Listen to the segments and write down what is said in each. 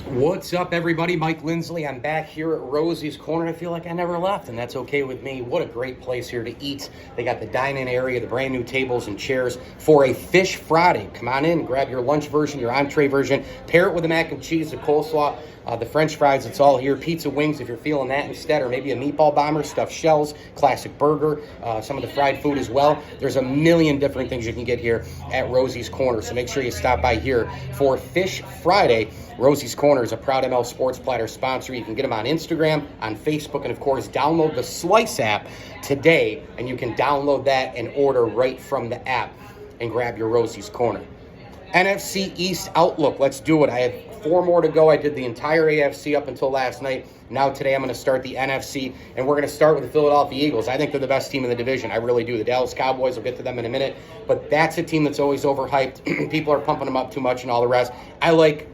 What's up, everybody? Mike Lindsley. I'm back here at Rosie's Corner. I feel like I never left, and that's okay with me. What a great place here to eat. They got the dine-in area, the brand new tables and chairs for a Fish Friday. Come on in, grab your lunch version, your entree version, pair it with the mac and cheese, the coleslaw, the French fries. It's all here. Pizza wings if you're feeling that instead, or maybe a meatball bomber, stuffed shells, classic burger, some of the fried food as well. There's a million different things you can get here at Rosie's Corner, so make sure you stop by here for Fish Friday. Rosie's Corner is a proud ML Sports Platter sponsor. You can get them on Instagram, on Facebook, and of course, download the Slice app today, and you can download that and order right from the app and grab your Rosie's Corner. NFC East outlook. Let's do it. I had 4 more to go. I did the entire AFC up until last night. Now today I'm going to start the NFC, and we're going to start with the Philadelphia Eagles. I think they're the best team in the division. I really do. The Dallas Cowboys, will get to them in a minute, but that's a team that's always overhyped. People are pumping them up too much and all the rest. I like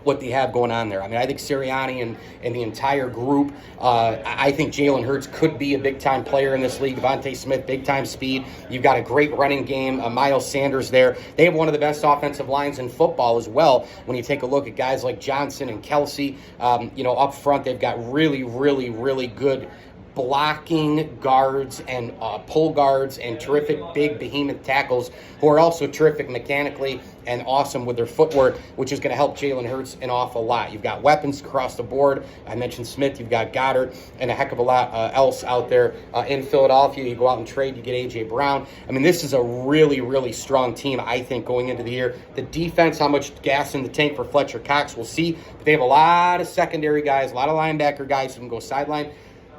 what they have going on there. I mean, I think Sirianni and the entire group, I think Jalen Hurts could be a big-time player in this league. Devontae Smith, big-time speed. You've got a great running game. Miles Sanders there. They have one of the best offensive lines in football as well. When you take a look at guys like Johnson and Kelsey, up front, they've got really, really, really good blocking guards and pull guards and terrific big behemoth tackles who are also terrific mechanically and awesome with their footwork, which is going to help Jalen Hurts an awful lot. You've got weapons across the board. I mentioned Smith. You've got Goddard and a heck of a lot else out there in Philadelphia. You go out and trade. You get A.J. Brown. I mean, this is a really, really strong team, I think, going into the year. The defense, how much gas in the tank for Fletcher Cox, we'll see. But they have a lot of secondary guys, a lot of linebacker guys who can go sideline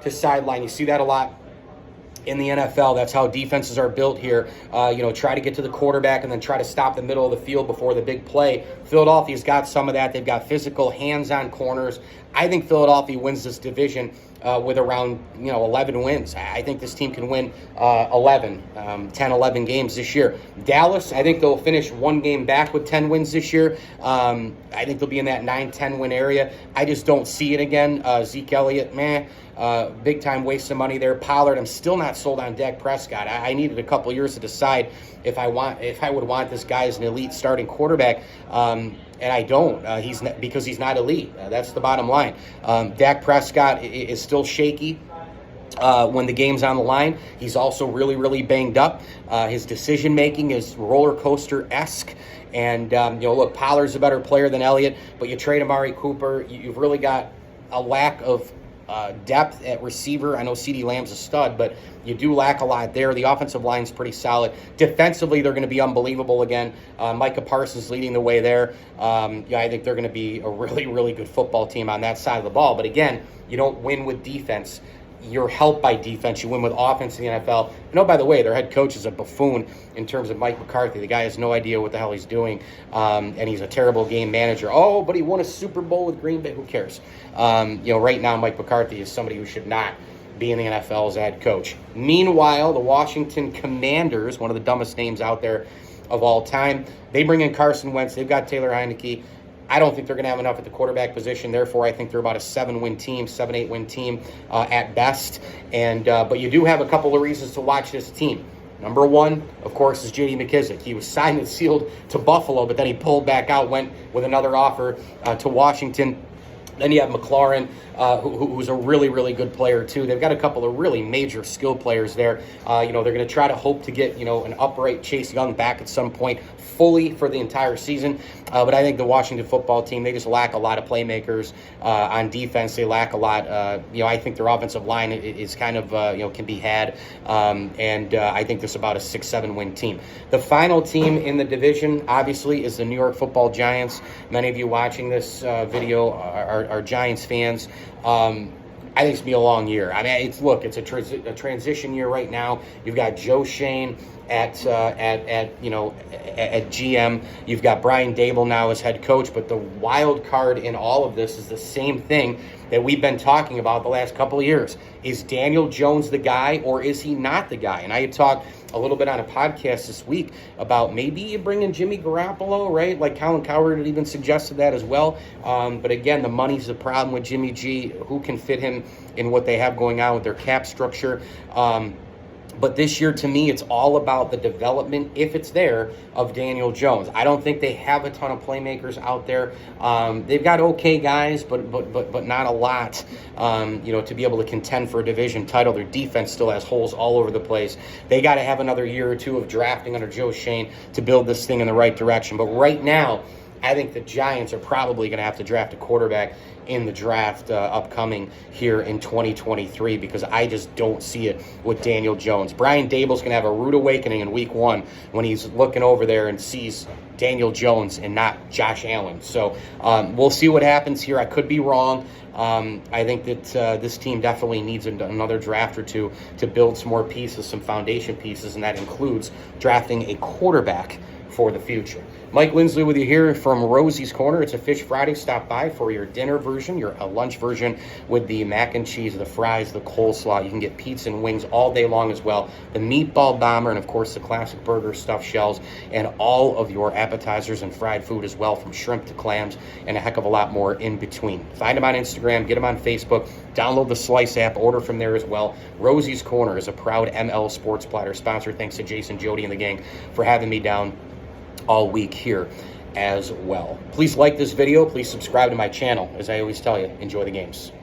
to sideline. You see that a lot in the NFL. That's how defenses are built here. Try to get to the quarterback and then try to stop the middle of the field before the big play. Philadelphia's got some of that. They've got physical, hands-on corners. I think Philadelphia wins this division with around 11 wins. I think this team can win 10, 11 games this year. Dallas, I think they'll finish 1 game back with 10 wins this year. I think they'll be in that 9-10 win area. I just don't see it again. Zeke Elliott, big time waste of money there. Pollard, I'm still not sold on Dak Prescott. I needed a couple years to decide if I would want this guy as an elite starting quarterback. And I don't. Because he's not elite. That's the bottom line. Dak Prescott is still shaky when the game's on the line. He's also really, really banged up. His decision making is roller coaster-esque. And look, Pollard's a better player than Elliott, but you trade Amari Cooper, you've really got a lack of depth at receiver. I know CeeDee Lamb's a stud, but you do lack a lot there. The offensive line's pretty solid. Defensively, they're going to be unbelievable again. Micah Parsons leading the way there. I think they're going to be a really, really good football team on that side of the ball. But again, you don't win with defense. You're helped by defense. You win with offense in the NFL. And, oh, by the way, their head coach is a buffoon in terms of Mike McCarthy. The guy has no idea what the hell he's doing, and he's a terrible game manager. Oh, but he won a Super Bowl with Green Bay. Who cares? Right now, Mike McCarthy is somebody who should not be in the NFL as a head coach. Meanwhile, the Washington Commanders, one of the dumbest names out there of all time, they bring in Carson Wentz. They've got Taylor Heineke. I don't think they're going to have enough at the quarterback position. Therefore, I think they're about a 7-win team, 7-8-win team at best. But you do have a couple of reasons to watch this team. Number one, of course, is J.D. McKissick. He was signed and sealed to Buffalo, but then he pulled back out, went with another offer to Washington. Then you have McLaurin, who's a really, really good player, too. They've got a couple of really major skill players there. They're going to try to hope to get, an upright Chase Young back at some point fully for the entire season. But I think the Washington football team, they just lack a lot of playmakers on defense. They lack a lot. I think their offensive line is kind of, can be had. I think this is about a 6-7 win team. The final team in the division, obviously, is the New York Football Giants. Many of you watching this video are Giants fans. I think it's going to be a long year. I mean, it's a transition year right now. You've got Joe Shane at GM. You've got Brian Dable now as head coach, but the wild card in all of this is the same thing that we've been talking about the last couple of years. Is Daniel Jones the guy, or is he not the guy? And I had talked a little bit on a podcast this week about maybe you bring in Jimmy Garoppolo, right? Like Colin Cowherd had even suggested that as well. But again, the money's the problem with Jimmy G. Who can fit him in what they have going on with their cap structure? But this year, to me, it's all about the development, if it's there, of Daniel Jones. I don't think they have a ton of playmakers out there. They've got okay guys, but not a lot, to be able to contend for a division title. Their defense still has holes all over the place. They got to have another year or two of drafting under Joe Shane to build this thing in the right direction. But right now, I think the Giants are probably going to have to draft a quarterback in the draft upcoming here in 2023, because I just don't see it with Daniel Jones. Brian Daboll's going to have a rude awakening in week 1 when he's looking over there and sees Daniel Jones and not Josh Allen. So we'll see what happens here. I could be wrong. I think that this team definitely needs another draft or two to build some more pieces, some foundation pieces, and that includes drafting a quarterback for the future. Mike Lindsley with you here from Rosie's Corner. It's a Fish Friday. Stop by for your dinner version, your lunch version with the mac and cheese, the fries, the coleslaw. You can get pizza and wings all day long as well. The meatball bomber, and of course the classic burger, stuffed shells, and all of your appetizers and fried food as well, from shrimp to clams and a heck of a lot more in between. Find them on Instagram, get them on Facebook, download the Slice app, order from there as well. Rosie's Corner is a proud ML Sports Platter sponsor. Thanks to Jason, Jody, and the gang for having me down all week here as well. Please like this video. Please subscribe to my channel. As I always tell you, enjoy the games.